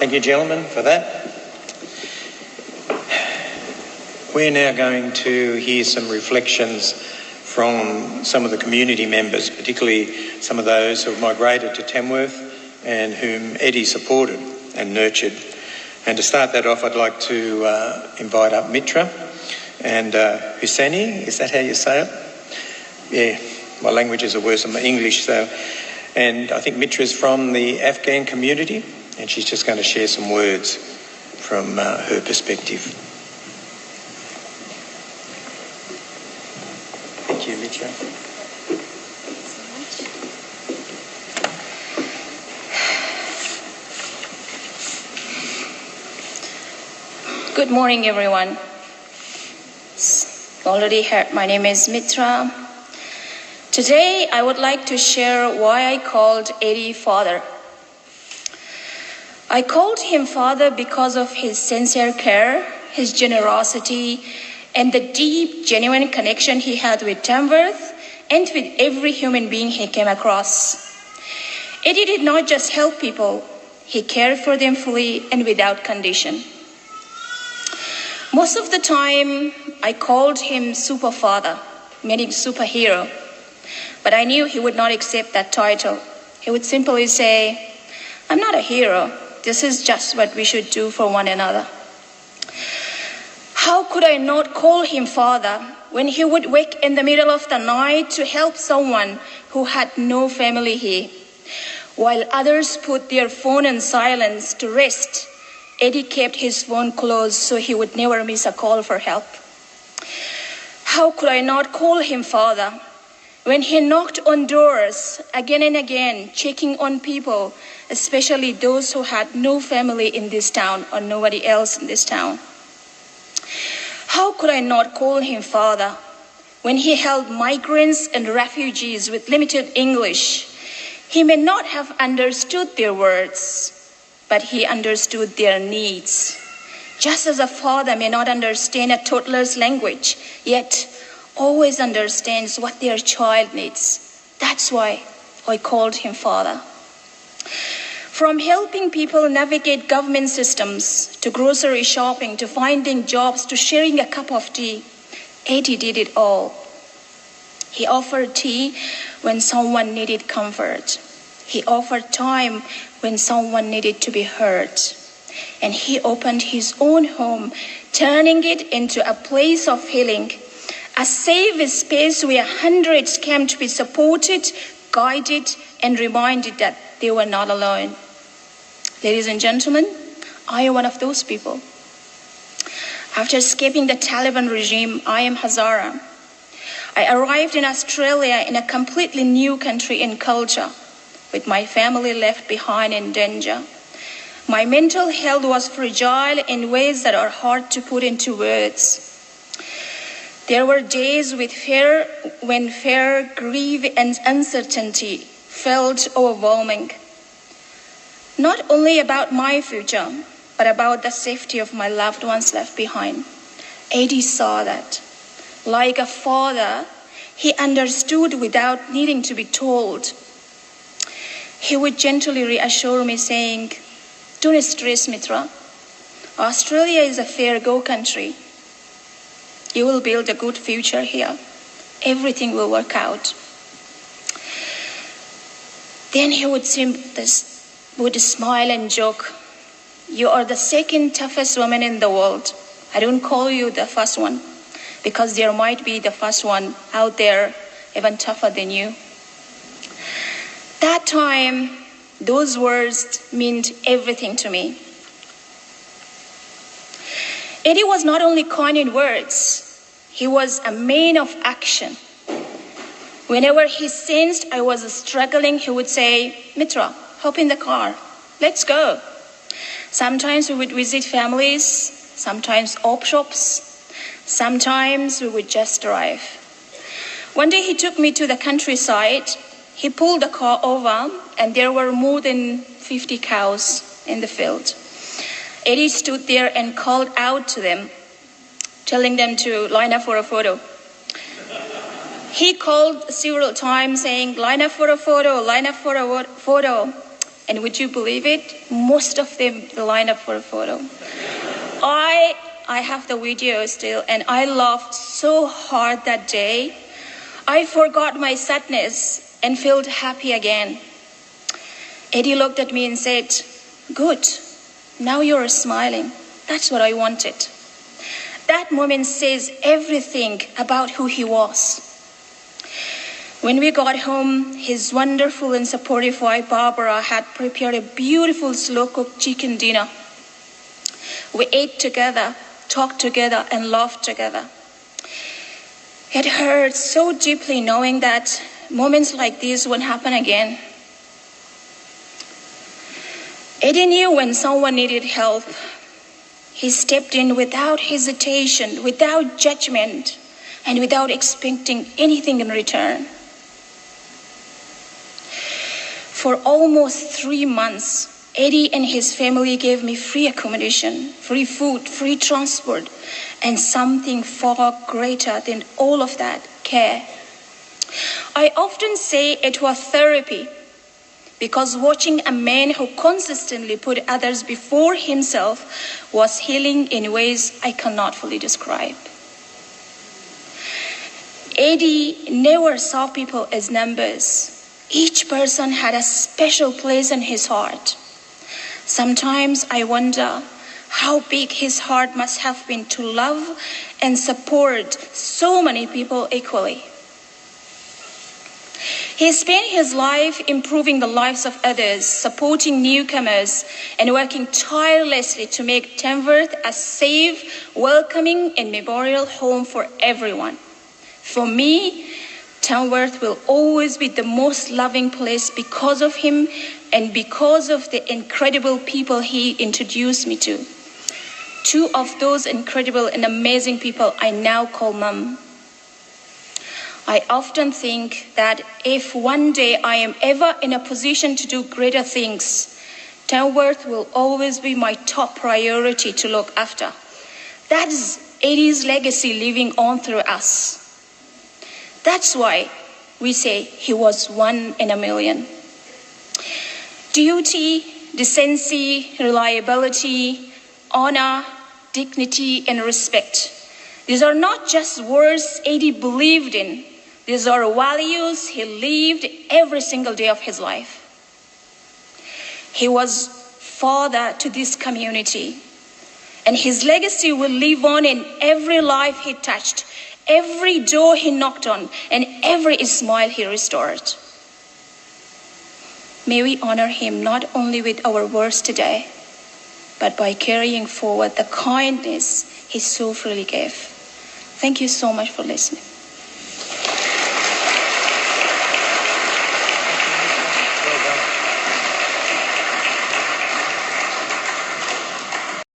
Thank you, gentlemen, for that. We're now going to hear some reflections from some of the community members, particularly some of those who have migrated to Tamworth and whom Eddie supported and nurtured. And to start that off, I'd like to invite up Mitra and Husseini. Is that how you say it? Yeah, my languages are worse than my English, so. And I think Mitra's from the Afghan community, and she's just going to share some words from her perspective. Thank you, Mitra. Good morning, everyone. You already heard my name is Mitra. Today, I would like to share why I called Eddie father. I called him father because of his sincere care, his generosity, and the deep, genuine connection he had with Tamworth and with every human being he came across. Eddie did not just help people, he cared for them fully and without condition. Most of the time, I called him super father, meaning superhero. But I knew he would not accept that title. He would simply say, I'm not a hero. This is just what we should do for one another. How could I not call him father when he would wake in the middle of the night to help someone who had no family here? While others put their phone on silence to rest, Eddie kept his phone close so he would never miss a call for help. How could I not call him father when he knocked on doors again and again, checking on people, especially those who had no family in this town or nobody else in this town? How could I not call him father when he helped migrants and refugees with limited English? He may not have understood their words, but he understood their needs. Just as a father may not understand a toddler's language, yet always understands what their child needs. That's why I called him father. From helping people navigate government systems, to grocery shopping, to finding jobs, to sharing a cup of tea, Eddie did it all. He offered tea when someone needed comfort. He offered time when someone needed to be heard. And he opened his own home, turning it into a place of healing, a safe space where hundreds came to be supported, guided, and reminded that they were not alone. Ladies and gentlemen, I am one of those people. After escaping the Taliban regime, I am Hazara. I arrived in Australia in a completely new country and culture, with my family left behind in danger. My mental health was fragile in ways that are hard to put into words. There were days when fear, grief, and uncertainty felt overwhelming. Not only about my future, but about the safety of my loved ones left behind. Eddie saw that. Like a father, he understood without needing to be told. He would gently reassure me, saying, don't stress, Mitra. Australia is a fair-go country. You will build a good future here. Everything will work out. Then he would smile and joke. You are the second toughest woman in the world. I don't call you the first one, because there might be the first one out there even tougher than you. That time, those words meant everything to me. Eddie was not only kind in words, he was a man of action. Whenever he sensed I was struggling, he would say, Mitra, hop in the car, let's go. Sometimes we would visit families, sometimes op shops, sometimes we would just drive. One day he took me to the countryside. He pulled the car over and there were more than 50 cows in the field. Eddie stood there and called out to them, telling them to line up for a photo. He called several times saying, line up for a photo, line up for a photo. And would you believe it? Most of them lined up for a photo. I have the video still, and I laughed so hard that day. I forgot my sadness and felt happy again. Eddie looked at me and said, "Good, now you're smiling. That's what I wanted." That moment says everything about who he was. When we got home, his wonderful and supportive wife Barbara had prepared a beautiful slow-cooked chicken dinner. We ate together, talked together, and laughed together. It hurt so deeply knowing that moments like this won't happen again. Eddie knew when someone needed help. He stepped in without hesitation, without judgment, and without expecting anything in return. For almost 3 months, Eddie and his family gave me free accommodation, free food, free transport, and something far greater than all of that, care. I often say it was therapy, because watching a man who consistently put others before himself was healing in ways I cannot fully describe. Eddie never saw people as numbers. Each person had a special place in his heart. Sometimes I wonder how big his heart must have been to love and support so many people equally. He spent his life improving the lives of others, supporting newcomers, and working tirelessly to make Tamworth a safe, welcoming, and memorial home for everyone. For me, Tamworth will always be the most loving place because of him and because of the incredible people he introduced me to. Two of those incredible and amazing people I now call Mum. I often think that if one day I am ever in a position to do greater things, Tamworth will always be my top priority to look after. That is Eddie's legacy living on through us. That's why we say he was one in a million. Duty, decency, reliability, honor, dignity, and respect. These are not just words Eddie believed in. These are values he lived every single day of his life. He was father to this community, and his legacy will live on in every life he touched, every door he knocked on, and every smile he restored. May we honor him not only with our words today, but by carrying forward the kindness he so freely gave. Thank you so much for listening.